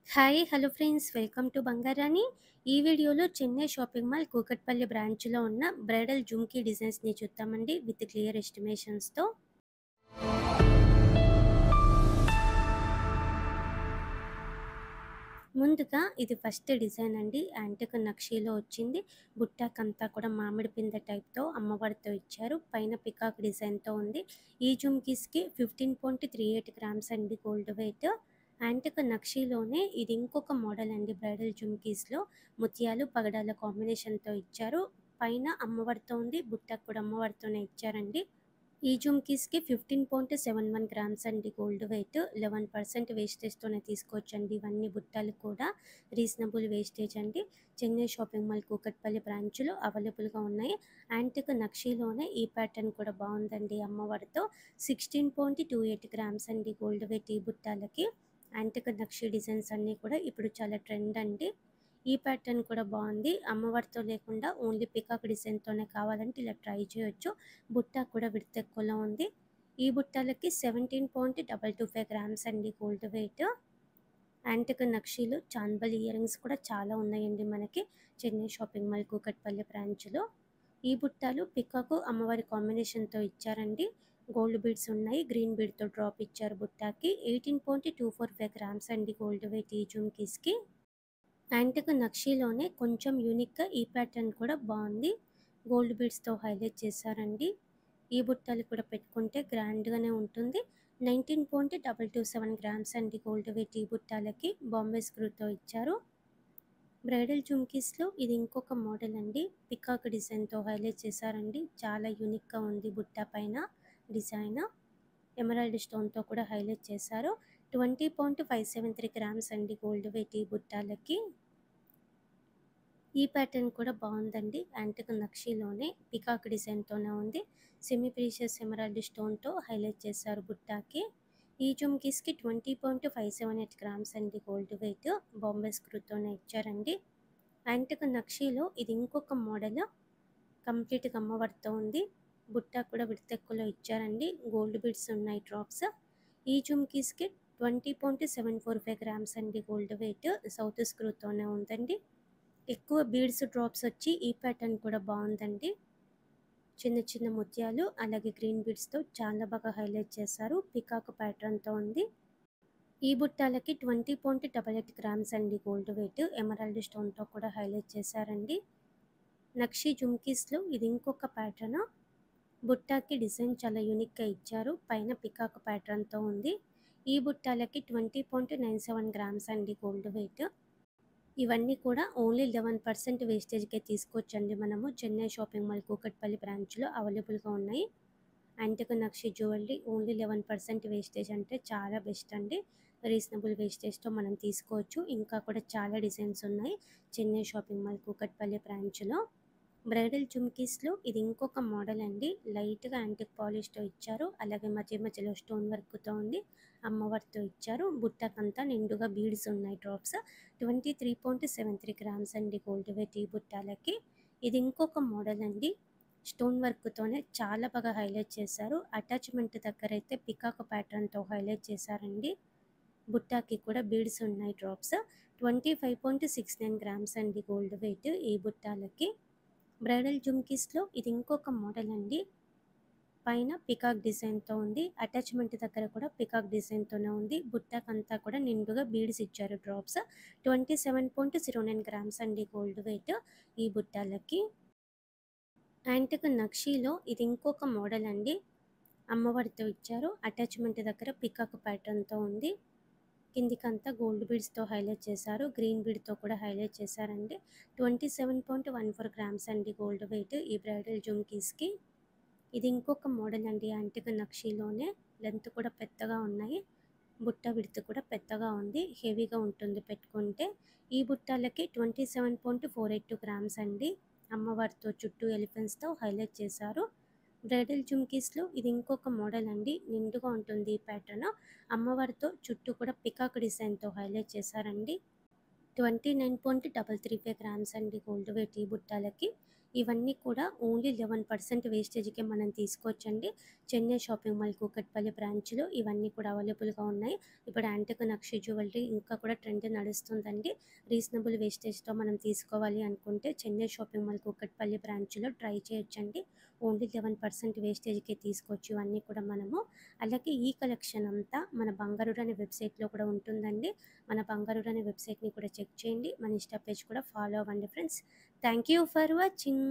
Hi hello friends, welcome to Bangarani. ఈ వీడియోలో Chennai shopping mall Kukatpally బ్రాంచ్లో ఉన్న బ్రైడల్ జుమ్కీ డిజైన్స్ని చూద్దామండి విత్ క్లియర్ ఎస్టిమేషన్స్తో. ముందుగా ఇది ఫస్ట్ డిజైన్ అండి. యాంటిక్ నక్షీలో వచ్చింది. బుట్టాకంతా కూడా మామిడి పిందె టైప్తో అమ్మవారితో ఇచ్చారు. పైన పికాక్ డిజైన్తో ఉంది. ఈ జుమ్కీస్కి 15.38 గ్రామ్స్ అండి గోల్డ్ వెయిట్. యాంటిక్ నక్షీలోనే ఇది ఇంకొక మోడల్ అండి. బ్రైడల్ జుమ్కీస్లో ముత్యాలు పగడాల కాంబినేషన్తో ఇచ్చారు. పైన అమ్మవారితో ఉంది, బుట్టాకు కూడా అమ్మవారితోనే ఇచ్చారండి. ఈ జుమ్కీస్కి 15.71 గ్రామ్స్ అండి గోల్డ్ వెయిట్. 11% వేస్టేజ్తోనే తీసుకోవచ్చండి. ఇవన్నీ బుట్టాలు కూడా రీజనబుల్ వేస్టేజ్ అండి. చెన్నై షాపింగ్ మాల్ కూకట్పల్లి బ్రాంచ్లో అవైలబుల్గా ఉన్నాయి. యాంటిక్ నక్షీలోనే ఈ ప్యాటర్న్ కూడా బాగుందండి అమ్మవారితో. 16.28 గ్రామ్స్ అండి గోల్డ్ వెయిట్ ఈ బుట్టాలకి. యాంటిక్ నక్షీ డిజైన్స్ అన్నీ కూడా ఇప్పుడు చాలా ట్రెండ్ అండి. ఈ ప్యాటర్న్ కూడా బాగుంది. అమ్మవారితో లేకుండా ఓన్లీ పికాక్ డిజైన్తోనే కావాలంటే ఇలా ట్రై చేయొచ్చు. బుట్ట కూడా విడత ఎక్కువలో ఉంది. ఈ బుట్టాలకి 17.225 గ్రామ్స్ అండి గోల్డ్ వెయిట్. యాంటిక్ నక్షీలు చాన్బల్ ఇయర్ రింగ్స్ కూడా చాలా ఉన్నాయండి మనకి చెన్నై షాపింగ్ మాల్ కూకట్పల్లి బ్రాంచ్లో. ఈ బుట్టాలు పికాకు అమ్మవారి కాంబినేషన్తో ఇచ్చారండి. గోల్డ్ బీడ్స్ ఉన్నాయి, గ్రీన్ బీడ్తో డ్రాప్ ఇచ్చారు బుట్టాకి. 18.245 గ్రామ్స్ అండి గోల్డ్ వెయిట్ ఈ జుమ్కీస్కి. యాంటిక్ నక్షీలోనే కొంచెం యూనిక్గా ఈ ప్యాటర్న్ కూడా బాగుంది. గోల్డ్ బీడ్స్తో హైలైట్ చేశారండి. ఈ బుట్టలు కూడా పెట్టుకుంటే గ్రాండ్గానే ఉంటుంది. 19.227 గ్రామ్స్ అండి గోల్డ్ వెయిట్ ఈ బుట్టాలకి. బాంబే స్క్రూతో ఇచ్చారు. బ్రైడల్ జుమ్కీస్లో ఇది ఇంకొక మోడల్ అండి. పికాక్ డిజైన్తో హైలైట్ చేశారండి. చాలా యూనిక్గా ఉంది బుట్ట పైన డిజైన్. ఎమరాల్డ్ స్టోన్తో కూడా హైలైట్ చేశారు. 20.573 గ్రామ్స్ అండి గోల్డ్ వెయిట్ ఈ బుట్టాలకి. ఈ ప్యాటర్న్ కూడా బాగుందండి. యాంటిక్ నక్షీలోనే పికాక్ డిజైన్తోనే ఉంది. సెమీ ప్రీషియస్ ఎమరాల్డ్ స్టోన్తో హైలైట్ చేశారు బుట్టాకి. ఈ జుమ్కీస్కి 20.578 గ్రామ్స్ అండి గోల్డ్ వెయిట్. బాంబే స్క్రూతోనే ఇచ్చారండి. యాంటిక్ నక్షీలో ఇది ఇంకొక మోడల్. కంప్లీట్గా అమ్మవారితో ఉంది. బుట్ట కూడా విడతెక్కులో ఇచ్చారండి. గోల్డ్ బీడ్స్ ఉన్నాయి డ్రాప్స్. ఈ జుమ్కీస్కి 20.745 గ్రామ్స్ అండి గోల్డ్ వెయిట్. సౌత్ స్క్రూతోనే ఉందండి. ఎక్కువ బీడ్స్ డ్రాప్స్ వచ్చి ఈ ప్యాటర్న్ కూడా బాగుందండి. చిన్న చిన్న ముత్యాలు అలాగే గ్రీన్ బీడ్స్తో చాలా బాగా హైలైట్ చేశారు. పికాక్ ప్యాటర్న్తో ఉంది. ఈ బుట్టాలకి 20.88 గ్రామ్స్ అండి గోల్డ్ వెయిట్. ఎమరాల్డ్ స్టోన్తో కూడా హైలైట్ చేశారండి. నక్షీ జుమ్కీస్లో ఇది ఇంకొక ప్యాటర్న్. బుట్టాకి డిజైన్ చాలా యూనిక్గా ఇచ్చారు. పైన పికాక్ ప్యాటర్న్తో ఉంది. ఈ బుట్టాలకి 20.97 గ్రామ్స్ అండి గోల్డ్ వెయిట్. ఇవన్నీ కూడా ఓన్లీ 11% వేస్టేజ్కే తీసుకోవచ్చండి. మనము చెన్నై షాపింగ్ మాల్ కూకట్పల్లి బ్రాంచ్లో అవైలబుల్గా ఉన్నాయి. యాంటిక్ నక్షి జ్యువెలరీ ఓన్లీ 11% వేస్టేజ్ అంటే చాలా బెస్ట్ అండి. రీజనబుల్ వేస్టేజ్తో మనం తీసుకోవచ్చు. ఇంకా కూడా చాలా డిజైన్స్ ఉన్నాయి చెన్నై షాపింగ్ మాల్ కూకట్పల్లి బ్రాంచ్లో. బ్రైడల్ జుమ్కీస్లో ఇది ఇంకొక మోడల్ అండి. లైట్గా యాంటిక్ పాలిష్తో ఇచ్చారు. అలాగే మధ్య మధ్యలో స్టోన్ వర్క్తో ఉంది. అమ్మవారితో ఇచ్చారు. బుట్టకంతా నిండుగా బీడ్స్ ఉన్నాయి డ్రాప్స్. 23.73 గ్రామ్స్ అండి గోల్డ్ వెయిట్ ఈ బుట్టాలకి. ఇది ఇంకొక మోడల్ అండి. స్టోన్ వర్క్తోనే చాలా బాగా హైలైట్ చేశారు. అటాచ్మెంట్ దగ్గర అయితే పికాక్ ప్యాటర్న్తో హైలైట్ చేశారండి. బుట్టాకి కూడా బీడ్స్ ఉన్నాయి డ్రాప్స్. 25.69 గ్రామ్స్ అండి గోల్డ్ వెయిట్ ఈ బుట్టాలకి. బ్రైడల్ జుమ్కీస్లో ఇది ఇంకొక మోడల్ అండి. పైన పికాక్ డిజైన్తో ఉంది. అటాచ్మెంట్ దగ్గర కూడా పికాక్ డిజైన్తోనే ఉంది. బుట్టాకంతా కూడా నిండుగా బీడ్స్ ఇచ్చారు డ్రాప్స్. 27.09 గ్రామ్స్ అండి గోల్డ్ వెయిట్ ఈ బుట్టాలకి. యాంటిక్ నక్షీలో ఇది ఇంకొక మోడల్ అండి. అమ్మవారితో ఇచ్చారు. అటాచ్మెంట్ దగ్గర పికాక్ ప్యాటర్న్తో ఉంది. కిందికంతా గోల్డ్ బీడ్స్తో హైలైట్ చేశారు. గ్రీన్ బీడ్తో కూడా హైలైట్ చేశారండి. 27.14 గ్రామ్స్ అండి గోల్డ్ వెయిట్ ఈ బ్రైడల్ జుమ్కీస్కి. ఇది ఇంకొక మోడల్ అండి. యాంటిక్ నక్షీలోనే లెంత్ కూడా పెద్దగా ఉన్నాయి. బుట్ట విడత కూడా పెద్దగా ఉంది. హెవీగా ఉంటుంది పెట్టుకుంటే. ఈ బుట్టాలకి 27.482 గ్రామ్స్ అండి. అమ్మవారితో చుట్టూ ఎలిఫెంట్స్తో హైలైట్ చేశారు. బ్రైడల్ జుమ్కీస్లో ఇది ఇంకొక మోడల్ అండి. నిండుగా ఉంటుంది ఈ ప్యాటర్న్. అమ్మవారితో చుట్టూ కూడా పికాక్ డిజైన్తో హైలైట్ చేశారండి. 29.335 గ్రామ్స్ అండి గోల్డ్ వెయిట్ ఈ బుట్టాలకి. ఇవన్నీ కూడా ఓన్లీ 11% వేస్టేజ్‌కే మనం తీసుకోవచ్చండి. చెన్నై షాపింగ్ మాల్ కూకట్పల్లి బ్రాంచ్‌లో ఇవన్నీ కూడా అవైలబుల్‌గా ఉన్నాయి. ఇప్పుడు యాంటిక్ నక్షి జ్యువెలరీ ఇంకా కూడా ట్రెండ్ నడుస్తుందండి. రీజనబుల్ వేస్టేజ్‌తో మనం తీసుకోవాలి అనుకుంటే చెన్నై షాపింగ్ మాల్ కూకట్పల్లి బ్రాంచ్‌లో ట్రై చేయొచ్చండి. ఓన్లీ 11% వేస్టేజ్‌కే తీసుకోవచ్చు ఇవన్నీ కూడా మనము. అలాగే ఈ కలెక్షన్ అంతా మన బంగారుడు అనే వెబ్‌సైట్‌లో కూడా ఉంటుందండి. మన బంగారుడు అనే వెబ్‌సైట్‌ని కూడా చెక్ చేయండి. మన ఇన్‌స్టా పేజ్ కూడా ఫాలో అవ్వండి friends. Thank you for watching.